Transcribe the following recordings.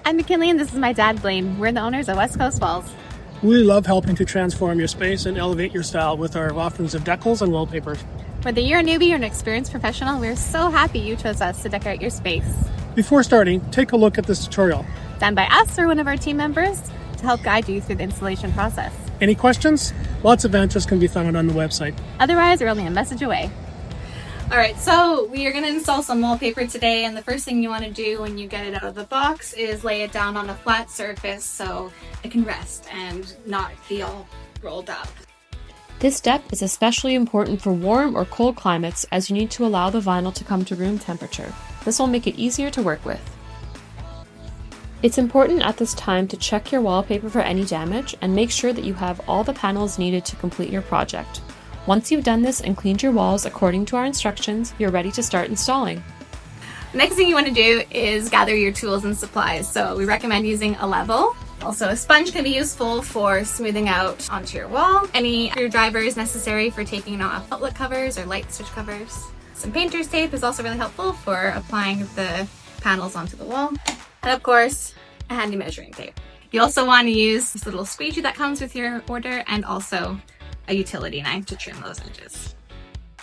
I'm McKinley and this is my dad, Blaine. We're the owners of West Coast Walls. We love helping to transform your space and elevate your style with our offerings of decals and wallpapers. Whether you're a newbie or an experienced professional, we're so happy you chose us to decorate your space. Before starting, take a look at this tutorial. Done by us or one of our team members to help guide you through the installation process. Any questions? Lots of answers can be found on the website. Otherwise, we're only a message away. Alright, so we are going to install some wallpaper today, and the first thing you want to do when you get it out of the box is lay it down on a flat surface so it can rest and not feel rolled up. This step is especially important for warm or cold climates as you need to allow the vinyl to come to room temperature. This will make it easier to work with. It's important at this time to check your wallpaper for any damage and make sure that you have all the panels needed to complete your project. Once you've done this and cleaned your walls according to our instructions, you're ready to start installing. The next thing you want to do is gather your tools and supplies. So we recommend using a level. Also, a sponge can be useful for smoothing out onto your wall. Any screwdrivers necessary for taking off outlet covers or light switch covers. Some painter's tape is also really helpful for applying the panels onto the wall. And of course, a handy measuring tape. You also want to use this little squeegee that comes with your order, and also a utility knife to trim those edges.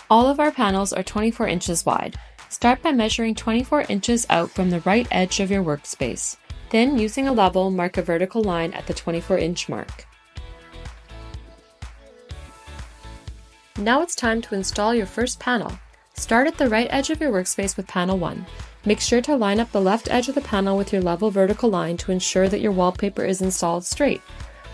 All of our panels are 24 inches wide. Start by measuring 24 inches out from the right edge of your workspace. Then, using a level, mark a vertical line at the 24-inch mark. Now it's time to install your first panel. Start at the right edge of your workspace with panel 1. Make sure to line up the left edge of the panel with your level vertical line to ensure that your wallpaper is installed straight.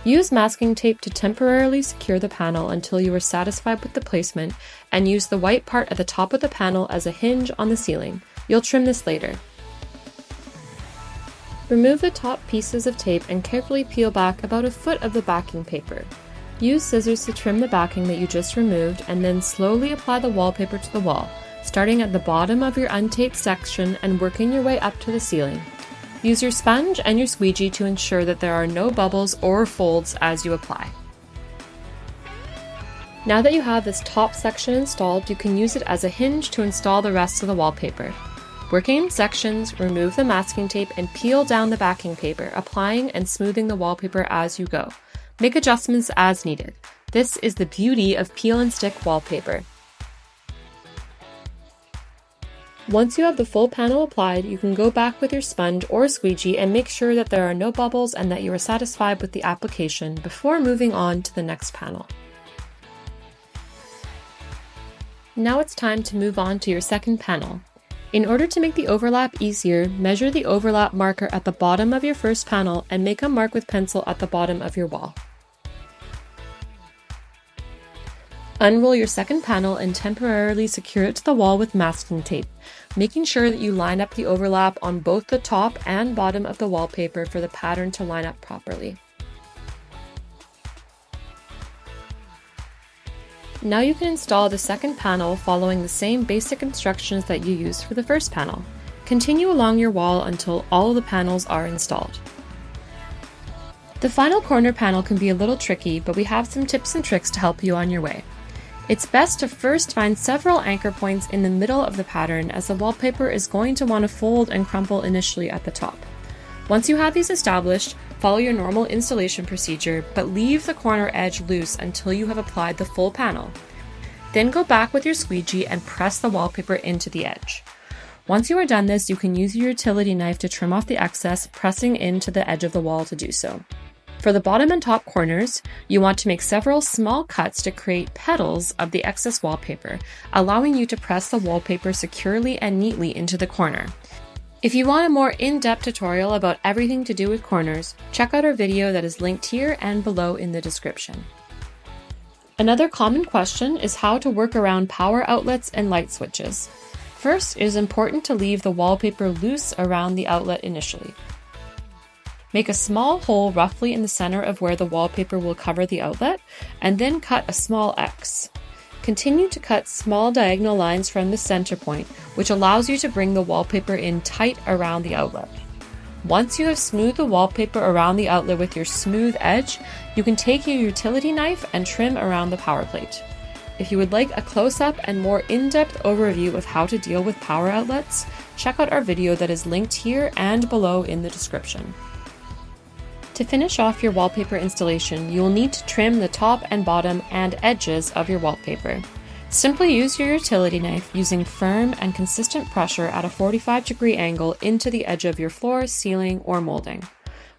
Use masking tape to temporarily secure the panel until you are satisfied with the placement, and use the white part at the top of the panel as a hinge on the ceiling. You'll trim this later. Remove the top pieces of tape and carefully peel back about a foot of the backing paper. Use scissors to trim the backing that you just removed, and then slowly apply the wallpaper to the wall, starting at the bottom of your untaped section and working your way up to the ceiling. Use your sponge and your squeegee to ensure that there are no bubbles or folds as you apply. Now that you have this top section installed, you can use it as a hinge to install the rest of the wallpaper. Working in sections, remove the masking tape and peel down the backing paper, applying and smoothing the wallpaper as you go. Make adjustments as needed. This is the beauty of peel and stick wallpaper. Once you have the full panel applied, you can go back with your sponge or squeegee and make sure that there are no bubbles and that you are satisfied with the application before moving on to the next panel. Now it's time to move on to your second panel. In order to make the overlap easier, measure the overlap marker at the bottom of your first panel and make a mark with pencil at the bottom of your wall. Unroll your second panel and temporarily secure it to the wall with masking tape, making sure that you line up the overlap on both the top and bottom of the wallpaper for the pattern to line up properly. Now you can install the second panel following the same basic instructions that you used for the first panel. Continue along your wall until all of the panels are installed. The final corner panel can be a little tricky, but we have some tips and tricks to help you on your way. It's best to first find several anchor points in the middle of the pattern, as the wallpaper is going to want to fold and crumple initially at the top. Once you have these established, follow your normal installation procedure, but leave the corner edge loose until you have applied the full panel. Then go back with your squeegee and press the wallpaper into the edge. Once you are done this, you can use your utility knife to trim off the excess, pressing into the edge of the wall to do so. For the bottom and top corners, you want to make several small cuts to create petals of the excess wallpaper, allowing you to press the wallpaper securely and neatly into the corner. If you want a more in-depth tutorial about everything to do with corners, check out our video that is linked here and below in the description. Another common question is how to work around power outlets and light switches. First, it is important to leave the wallpaper loose around the outlet initially. Make a small hole roughly in the center of where the wallpaper will cover the outlet, and then cut a small X. Continue to cut small diagonal lines from the center point, which allows you to bring the wallpaper in tight around the outlet. Once you have smoothed the wallpaper around the outlet with your smooth edge, you can take your utility knife and trim around the power plate. If you would like a close-up and more in-depth overview of how to deal with power outlets, check out our video that is linked here and below in the description. To finish off your wallpaper installation, you will need to trim the top and bottom and edges of your wallpaper. Simply use your utility knife using firm and consistent pressure at a 45-degree angle into the edge of your floor, ceiling, or molding.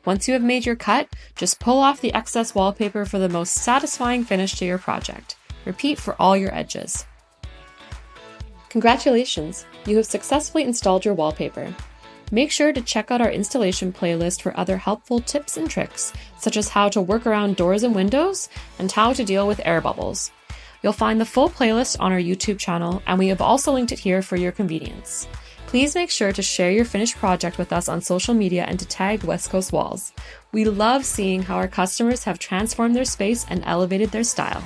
Once you have made your cut, just pull off the excess wallpaper for the most satisfying finish to your project. Repeat for all your edges. Congratulations! You have successfully installed your wallpaper. Make sure to check out our installation playlist for other helpful tips and tricks, such as how to work around doors and windows and how to deal with air bubbles. You'll find the full playlist on our YouTube channel, and we have also linked it here for your convenience. Please make sure to share your finished project with us on social media and to tag West Coast Walls. We love seeing how our customers have transformed their space and elevated their style.